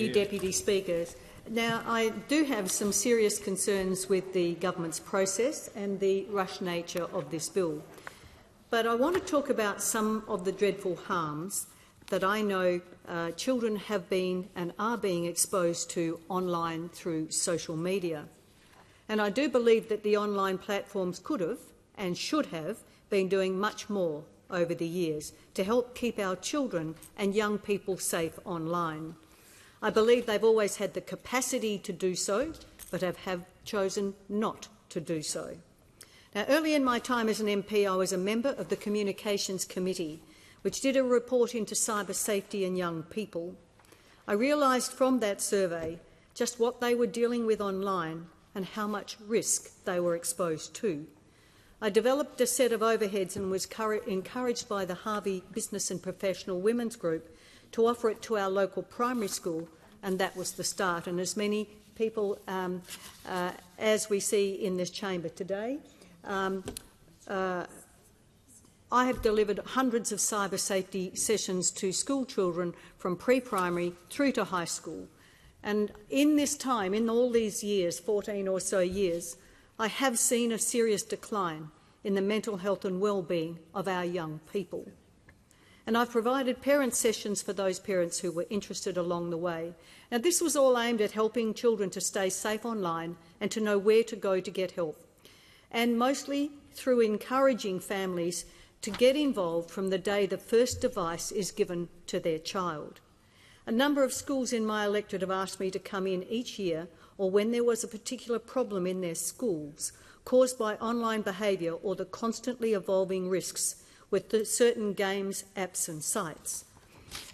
Deputy Speakers. Now, I do have some serious concerns with the government's process and the rush nature of this bill. But I want to talk about some of the dreadful harms that I know children have been and are being exposed to online through social media. And I do believe that the online platforms could have and should have been doing much more over the years to help keep our children and young people safe online. I believe they've always had the capacity to do so, but have chosen not to do so. Now, early in my time as an MP, I was a member of the Communications Committee, which did a report into cyber safety and young people. I realised from that survey just what they were dealing with online and how much risk they were exposed to. I developed a set of overheads and was encouraged by the Harvey Business and Professional Women's Group to offer it to our local primary school, and that was the start. And as many people as we see in this chamber today, I have delivered hundreds of cyber safety sessions to school children from pre-primary through to high school. And in this time, in all these years, 14 or so years, I have seen a serious decline in the mental health and well-being of our young people. And I've provided parent sessions for those parents who were interested along the way. Now, this was all aimed at helping children to stay safe online and to know where to go to get help, and mostly through encouraging families to get involved from the day the first device is given to their child. A number of schools in my electorate have asked me to come in each year, or when there was a particular problem in their schools caused by online behaviour or the constantly evolving risks with certain games, apps and sites.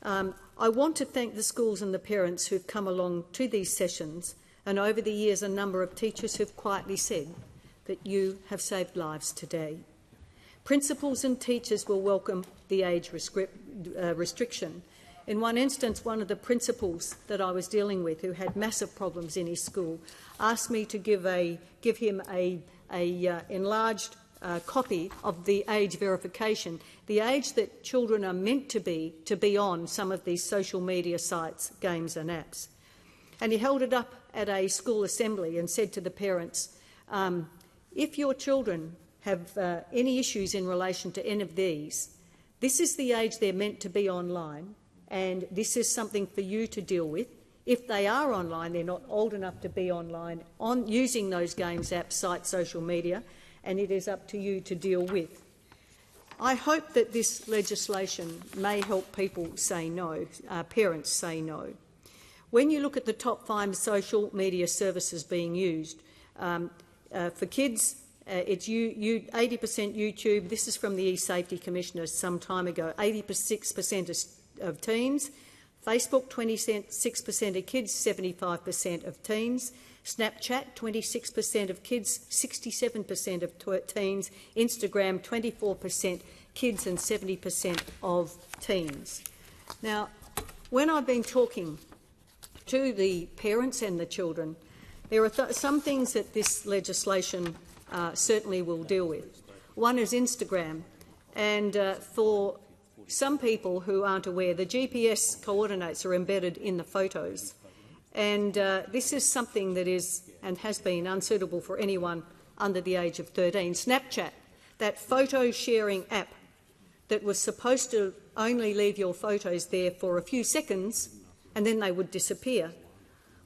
I want to thank the schools and the parents who've come along to these sessions, and over the years a number of teachers who've quietly said that you have saved lives today. Principals and teachers will welcome the age restriction. In one instance, one of the principals that I was dealing with, who had massive problems in his school, asked me to give him a enlarged copy of the age verification, the age that children are meant to be on some of these social media sites, games and apps. And he held it up at a school assembly and said to the parents, if your children have any issues in relation to any of these, this is the age they're meant to be online, and this is something for you to deal with. If they are online, they're not old enough to be online using those games, apps, sites, social media, and it is up to you to deal with. I hope that this legislation may help people say no, parents say no. When you look at the top 5 social media services being used, for kids, it's 80% YouTube. This is from the E-Safety Commissioner some time ago. 86% of teens. Facebook, 26% of kids, 75% of teens. Snapchat, 26% of kids, 67% of teens. Instagram, 24% kids and 70% of teens. Now, when I've been talking to the parents and the children, there are some things that this legislation certainly will deal with. One is Instagram, and for some people who aren't aware, the GPS coordinates are embedded in the photos, and this is something that is and has been unsuitable for anyone under the age of 13. Snapchat, that photo-sharing app that was supposed to only leave your photos there for a few seconds and then they would disappear.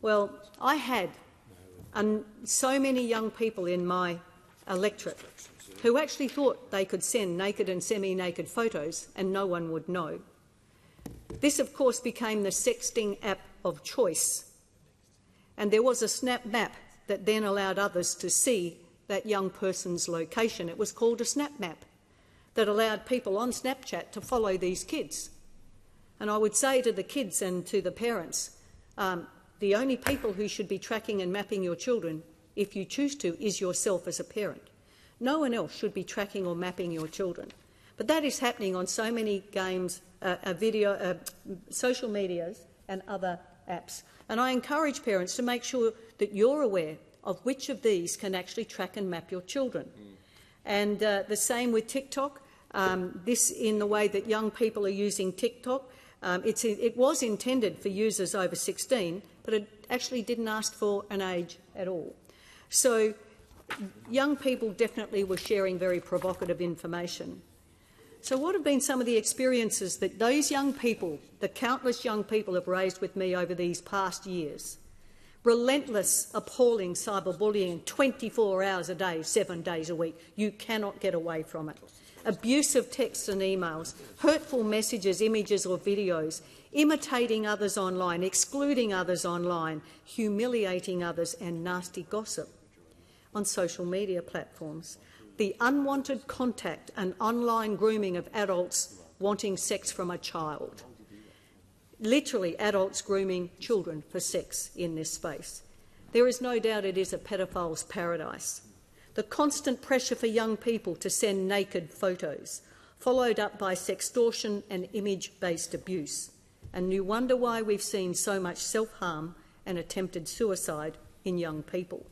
Well, I had so many young people in my electorate who actually thought they could send naked and semi-naked photos and no one would know. This, of course, became the sexting app of choice. And there was a Snap Map that then allowed others to see that young person's location. It was called a Snap Map that allowed people on Snapchat to follow these kids. And I would say to the kids and to the parents, the only people who should be tracking and mapping your children, if you choose to, is yourself as a parent. No one else should be tracking or mapping your children. But that is happening on so many games, social medias and other apps. And I encourage parents to make sure that you're aware of which of these can actually track and map your children. And the same with TikTok. This in the way that young people are using TikTok. It was intended for users over 16, but it actually didn't ask for an age at all. So young people definitely were sharing very provocative information. So what have been some of the experiences that those young people, the countless young people, have raised with me over these past years? Relentless, appalling cyberbullying, 24 hours a day, 7 days a week. You cannot get away from it. Abusive texts and emails, hurtful messages, images or videos, imitating others online, excluding others online, humiliating others, and nasty gossip on social media platforms. The unwanted contact and online grooming of adults wanting sex from a child. Literally adults grooming children for sex in this space. There is no doubt it is a pedophile's paradise. The constant pressure for young people to send naked photos, followed up by sextortion and image-based abuse. And you wonder why we've seen so much self-harm and attempted suicide in young people.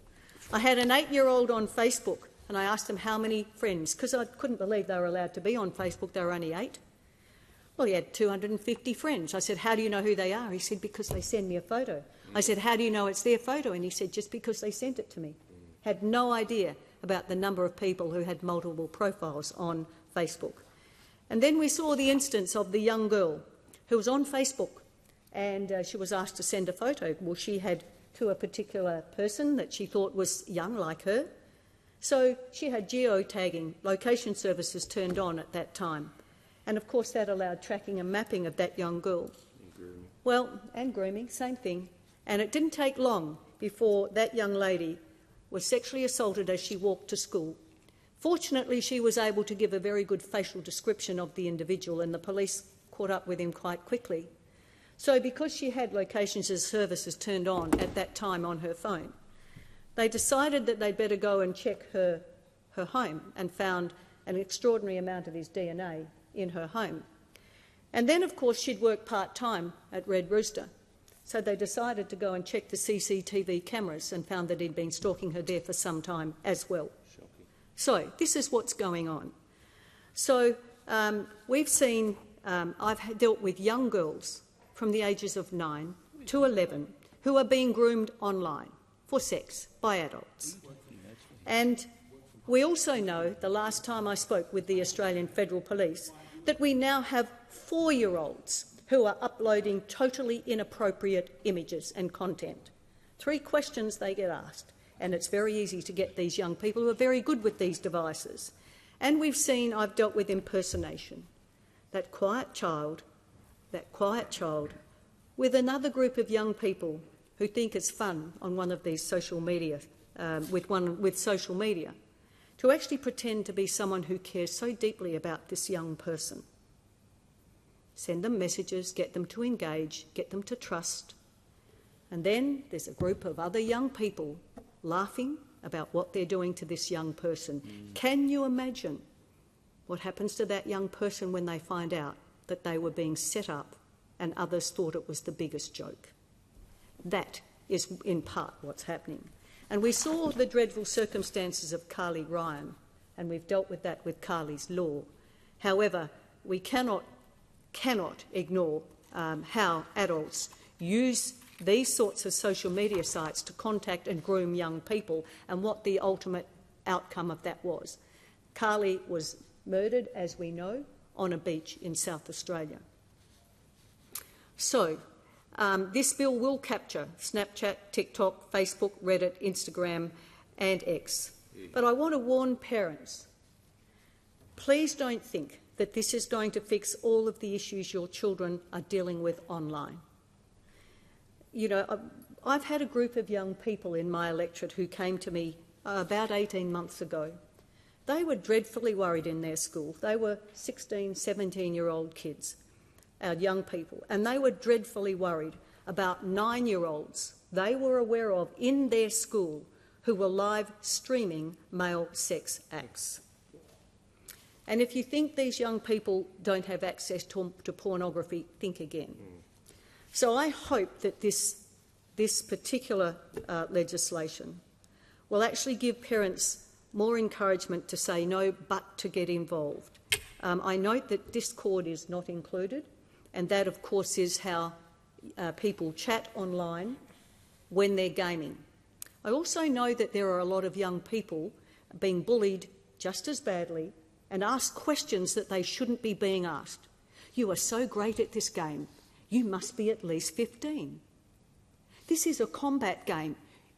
I had an 8-year-old on Facebook and I asked him how many friends, because I couldn't believe they were allowed to be on Facebook, they were only 8. Well, he had 250 friends. I said, how do you know who they are? He said, because they send me a photo. I said, how do you know it's their photo? And he said, just because they sent it to me. Had no idea about the number of people who had multiple profiles on Facebook. And then we saw the instance of the young girl who was on Facebook and she was asked to send a photo. Well, she had to a particular person that she thought was young like her. So she had geotagging, location services turned on at that time. And of course that allowed tracking and mapping of that young girl. And grooming, same thing. And it didn't take long before that young lady was sexually assaulted as she walked to school. Fortunately, she was able to give a very good facial description of the individual and the police caught up with him quite quickly. So because she had locations as services turned on at that time on her phone, they decided that they'd better go and check her home and found an extraordinary amount of his DNA in her home. And then, of course, she'd worked part-time at Red Rooster. So they decided to go and check the CCTV cameras and found that he'd been stalking her there for some time as well. Shocking. So this is what's going on. So we've seen, I've dealt with young girls from the ages of 9 to 11 who are being groomed online for sex by adults. And we also know, the last time I spoke with the Australian Federal Police, that we now have 4-year-olds who are uploading totally inappropriate images and content. 3 questions they get asked, and it's very easy to get these young people who are very good with these devices. And we've seen, I've dealt with impersonation. That quiet child with another group of young people who think it's fun on one of these social media, with social media, to actually pretend to be someone who cares so deeply about this young person. Send them messages, get them to engage, get them to trust. And then there's a group of other young people laughing about what they're doing to this young person. Can you imagine what happens to that young person when they find out that they were being set up and others thought it was the biggest joke? That is in part what's happening. And we saw the dreadful circumstances of Carly Ryan, and we've dealt with that with Carly's Law. However, we cannot ignore how adults use these sorts of social media sites to contact and groom young people and what the ultimate outcome of that was. Carly was murdered, as we know, on a beach in South Australia. So, this bill will capture Snapchat, TikTok, Facebook, Reddit, Instagram and X. But I want to warn parents, please don't think that this is going to fix all of the issues your children are dealing with online. You know, I've had a group of young people in my electorate who came to me about 18 months ago. They were dreadfully worried in their school. They were 16, 17-year-old kids, young people, and they were dreadfully worried about 9-year-olds they were aware of in their school who were live streaming male sex acts. And if you think these young people don't have access to pornography, think again. So I hope that this particular legislation will actually give parents more encouragement to say no, but to get involved. I note that Discord is not included, and that, of course, is how people chat online when they're gaming. I also know that there are a lot of young people being bullied just as badly and asked questions that they shouldn't be being asked. You are so great at this game. You must be at least 15. This is a combat game.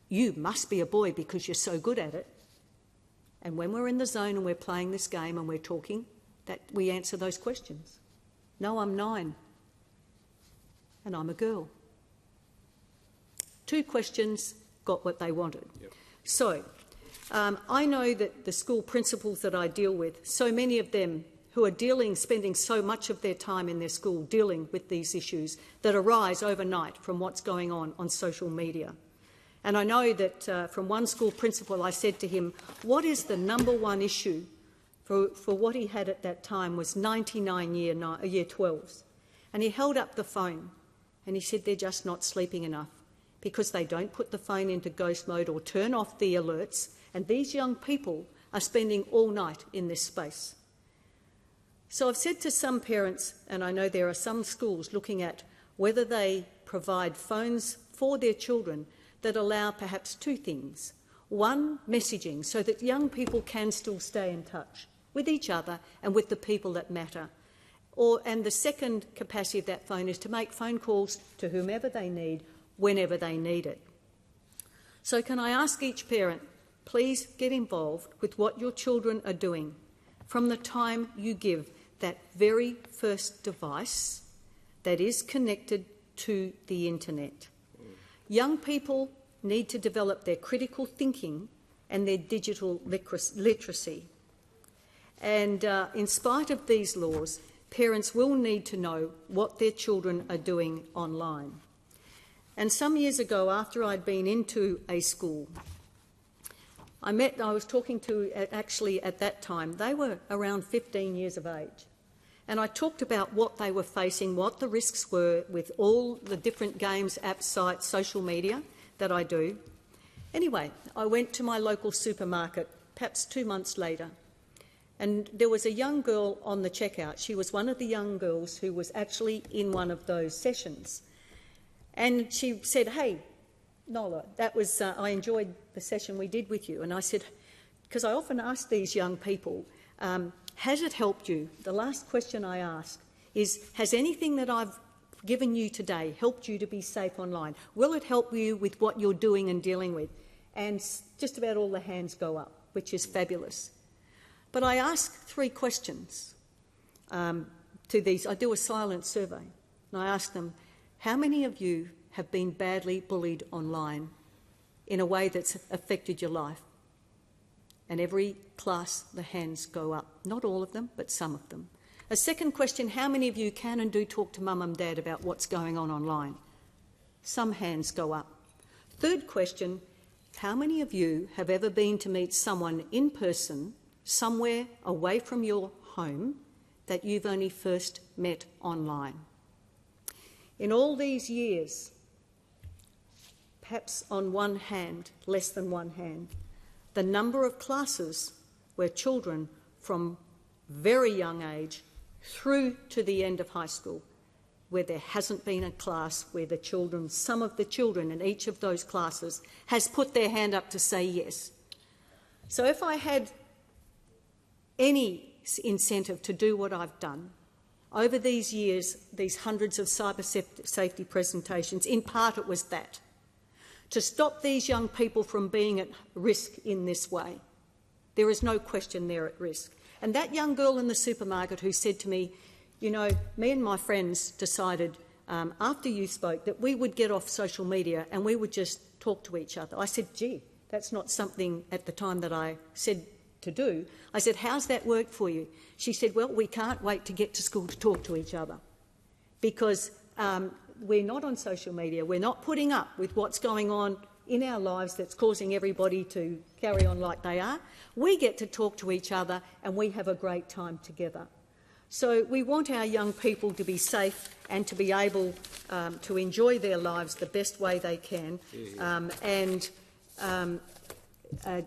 You must be a boy because you're so good at it. And when we're in the zone and we're playing this game and we're talking, that we answer those questions. No, I'm 9 and I'm a girl. 2 questions, got what they wanted. Yep. So I know that the school principals that I deal with, so many of them who are spending so much of their time in their school dealing with these issues that arise overnight from what's going on social media. And I know that from one school principal, I said to him, what is the number one issue for what he had at that time was 99 year 12s. And he held up the phone and he said they're just not sleeping enough because they don't put the phone into ghost mode or turn off the alerts, and these young people are spending all night in this space. So I've said to some parents, and I know there are some schools looking at whether they provide phones for their children that allow perhaps 2 things. One, messaging, so that young people can still stay in touch with each other and with the people that matter. And the second capacity of that phone is to make phone calls to whomever they need, whenever they need it. So can I ask each parent, please get involved with what your children are doing from the time you give that very first device that is connected to the internet. Young people need to develop their critical thinking and their digital literacy. And in spite of these laws, parents will need to know what their children are doing online. And some years ago, after I'd been into a school, I was talking to, actually at that time, they were around 15 years of age. And I talked about what they were facing, what the risks were with all the different games, apps, sites, social media that I do. Anyway, I went to my local supermarket, perhaps 2 months later, and there was a young girl on the checkout. She was one of the young girls who was actually in one of those sessions. And she said, hey, Nola, that was, I enjoyed the session we did with you. And I said, because I often ask these young people, has it helped you? The last question I ask is, has anything that I've given you today helped you to be safe online? Will it help you with what you're doing and dealing with? And just about all the hands go up, which is fabulous. But I ask 3 questions to these. I do a silent survey, and I ask them, how many of you have been badly bullied online in a way that's affected your life? And every class, the hands go up. Not all of them, but some of them. A second question, how many of you can and do talk to mum and dad about what's going on online? Some hands go up. Third question, how many of you have ever been to meet someone in person, somewhere away from your home, that you've only first met online? In all these years, perhaps on one hand, less than one hand, the number of classes where children from very young age through to the end of high school, where there hasn't been a class where the children, some of the children in each of those classes has put their hand up to say yes. So if I had any incentive to do what I've done, over these years, these hundreds of cyber safety presentations, in part it was that, to stop these young people from being at risk in this way. There is no question they're at risk. And that young girl in the supermarket who said to me, you know, me and my friends decided after you spoke that we would get off social media and we would just talk to each other. I said, gee, that's not something at the time that I said to do. I said, how's that work for you? She said, well, we can't wait to get to school to talk to each other because we're not on social media. We're not putting up with what's going on in our lives that's causing everybody to carry on like they are. We get to talk to each other and we have a great time together. So we want our young people to be safe and to be able to enjoy their lives the best way they can.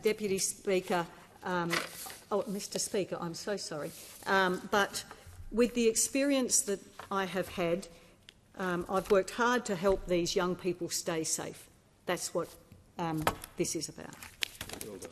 Deputy Speaker, Mr Speaker, I'm so sorry, but with the experience that I have had, I've worked hard to help these young people stay safe. That's what this is about. Well done.